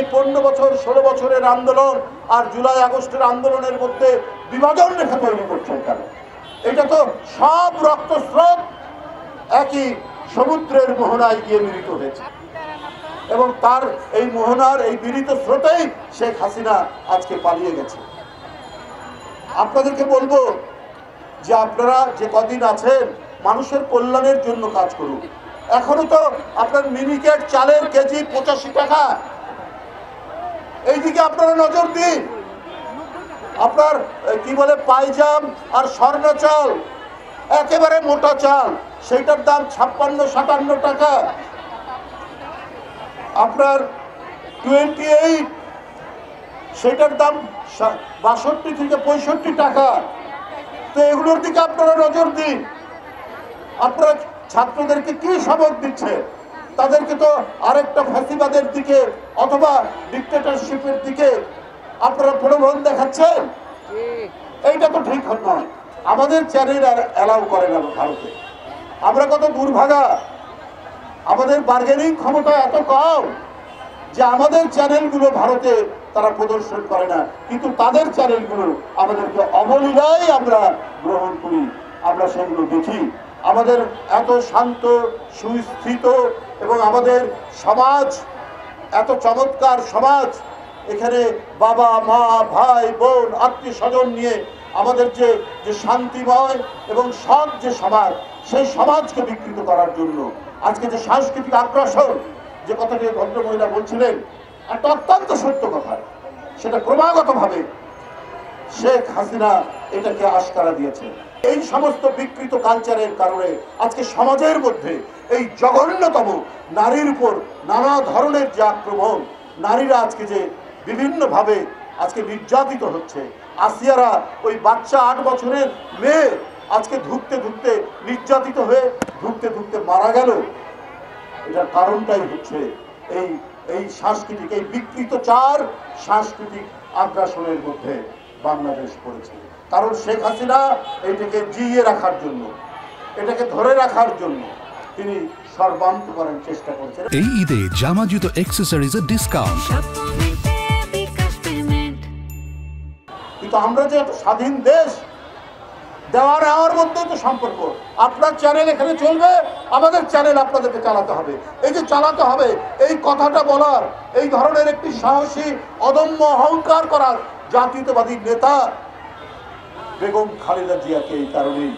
এই 15 বছর 16 বছরের আন্দোলন আর জুলাই আগস্টের আন্দোলনের মধ্যে বিভাজন রেখা তৈরি করছেন কেন? এটা তো সব রক্তস্রোত একই সমুদ্রের মোহনায় গিয়ে মিলিত হয়েছে এবং তার এই মোহনার এই মিলিত স্রোতেই শেখ হাসিনা আজকে পালিয়ে গেছে। আপনাদেরকে বলবো যে আপনারা যে কদিন আছেন মানুষের কল্যাণের জন্য কাজ করুন। এখনো তো আপনার মিনিকেট চালের কেজি 85 টাকা, এইদিকে আপনারা নজর দিন। আপনার কি বলে পাইজাম আর স্বর্ণ চাল, একেবারে মোটা চাল, সেইটার দাম 56-57 টাকা। আপনার 28 সেটার দাম 62 থেকে 65 টাকা। তো এগুলোর দিকে আপনারা নজর দিন। আপনারা ছাত্রদেরকে কি সবক দিচ্ছে? তাদেরকে তো আরেকটা ফ্যাসিবাদের দিকে অথবা ডিক্টেটরশিপের দিকে আপনারা প্রলোভন দেখাচ্ছেন। এইটা তো ঠিক নয়। আমাদের চ্যানেল আর অ্যালাউ করে না ভারতে। আমরা কত দুর্ভাগা, আমাদের বার্গেনিং ক্ষমতা এত কম যে আমাদের চ্যানেলগুলো ভারতে তারা প্রদর্শন করে না, কিন্তু তাদের চ্যানেলগুলো আমাদেরকে অবলীলায় আমরা গ্রহণ করি, আমরা সেগুলো দেখি। আমাদের এত শান্ত সুস্থিত এবং আমাদের সমাজ এত চমৎকার সমাজ, এখানে বাবা মা ভাই বোন আত্মীয় স্বজন নিয়ে আমাদের যে শান্তিময় এবং সৎ যে সমাজ, সেই সমাজকে বিকৃত করার জন্য আজকে যে সাংস্কৃতিক আগ্রাসন, যে কথাটি ভদ্রমহিলা বলছিলেন, একটা অত্যন্ত সত্য কথা। সেটা ক্রমাগতভাবে শেখ হাসিনা এটাকে আশকারা দিয়েছে। এই সমস্ত বিকৃত কালচারের কারণে আজকে সমাজের মধ্যে এই জঘন্যতম নারীর উপর নানা ধরনের যে আক্রমণ, নারীরা আজকে যে বিভিন্নভাবে আজকে নির্যাতিত হচ্ছে। আসিয়ারা, ওই বাচ্চা 8 বছরের মেয়ে, আজকে ধুকতে ধুকতে নির্যাতিত হয়ে ধুকতে ধুকতে মারা গেল। এটার কারণটাই হচ্ছে এই সাংস্কৃতিক, এই বিকৃত সাংস্কৃতিক আগ্রাসনের মধ্যে বাংলাদেশ পড়েছে। কারণ শেখ হাসিনা এটাকে জিইয়ে রাখার জন্য, এটাকে ধরে রাখার জন্য তিনি সর্বান্তকরণ চেষ্টা করছেন। এই ঈদে জামা জুতো অ্যাকসেসরিজের ডিসকাউন্ট। কিন্তু আমরা যে একটা স্বাধীন দেশ, দেওয়া নেওয়ার মধ্যেই তো সম্পর্ক। আপনার চ্যানেল এখানে চলবে, আমাদের চ্যানেল আপনাদেরকে চালাতে হবে। এই যে চালাতে হবে, এই কথাটা বলার, এই ধরনের একটি সাহসী অদম্য অহংকার করার জাতীয়তাবাদী নেতা বেগম খালেদা জিয়াকে এই কারণেই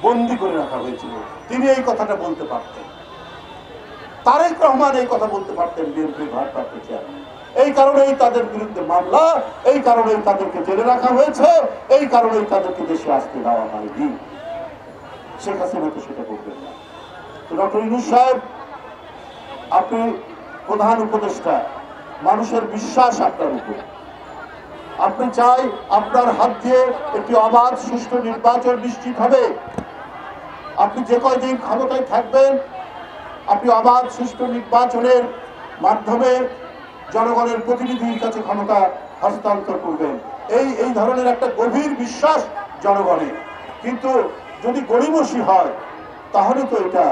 বন্দী করে রাখা হয়েছিল। তিনি এই কথাটা বলতে পারতেন, তারেক রহমান এই কথা বলতে পারতেন, বিএনপির ভারপ্রাপ্ত চেয়ারম্যান। এই কারণেই তাদের বিরুদ্ধে মামলা, এই কারণেই তাদেরকে জেলে রাখা হয়েছে, এই কারণেই তাদেরকে দেশে আসতে দেওয়া হয়নি। শেখ হাসিনা তো সেটা করবেন না। তো ডক্টর ইউনূস সাহেব, আপনি প্রধান উপদেষ্টা, মানুষের বিশ্বাস আপনার উপর। আপনি চাই আপনার হাত দিয়ে একটি অবাধ সুষ্ঠু নির্বাচন নিশ্চিত হবে। আপনি যে কয়দিন ক্ষমতায় থাকবেন, আপনি অবাধ সুষ্ঠু নির্বাচনের মাধ্যমে জনগণের প্রতিনিধির কাছে ক্ষমতা হস্তান্তর করবেন। এই ধরনের একটা গভীর বিশ্বাস জনগণের। কিন্তু যদি গড়িমসি হয় তাহলে তো এটা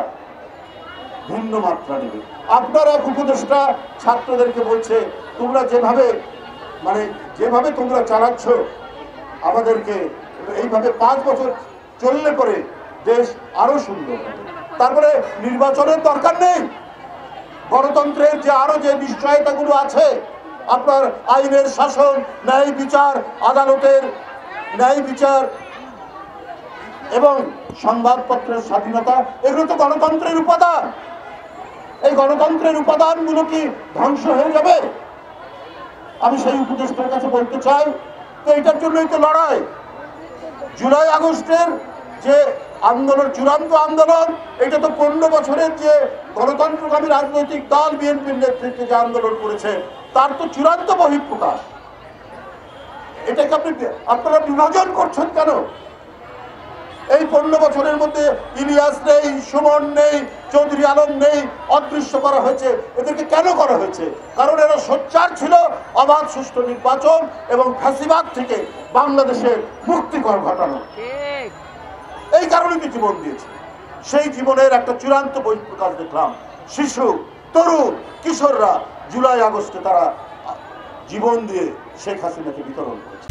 ভিন্ন মাত্রা নেবে। আপনার এক উপদেষ্টা ছাত্রদেরকে বলছে, তোমরা যেভাবে তোমরা চালাচ্ছ আমাদেরকে, এইভাবে 5 বছর চললে পরে দেশ আরো সুন্দর হবে। তারপরে নির্বাচনের দরকার নেই। গণতন্ত্রের যে নিশ্চয়তাগুলো আছে, আপনার আইনের শাসন, ন্যায় বিচার, আদালতের ন্যায় বিচার এবং সংবাদপত্রের স্বাধীনতা, এগুলো তো গণতন্ত্রের উপাদান। এই গণতন্ত্রের উপাদানগুলো কি ধ্বংস হয়ে যাবে? আমি সেই উপদেষ্টার কাছে বলতে চাই, তো এটার জন্যই তো লড়াই। জুলাই আগস্টের যে আন্দোলন, চূড়ান্ত আন্দোলন, এটা তো 15 বছরের যে গণতন্ত্রকামী রাজনৈতিক দল বিএনপির নেতৃত্বে যে আন্দোলন করেছে, তার তো চূড়ান্ত বহিঃপ্রকাশ। এটাকে আপনারা বিভাজন করছেন কেন? এই 15 বছরের মধ্যে ইলিয়াস নেই, সুমন নেই, চৌধুরী আলম নেই, অদৃশ্য করা হয়েছে। এদেরকে কেন করা হয়েছে? কারণ এরা সোচ্চার ছিল অবাধ সুষ্ঠু নির্বাচন এবং ফ্যাসিবাদ থেকে বাংলাদেশের মুক্তিকর ঘটানো। এই কারণে কি জীবন দিয়েছে। সেই জীবনের একটা চূড়ান্ত বহিঃপ্রকাশ দেখলাম। শিশু, তরুণ, কিশোররা জুলাই আগস্টে তারা জীবন দিয়ে শেখ হাসিনাকে বিতরণ করেছে।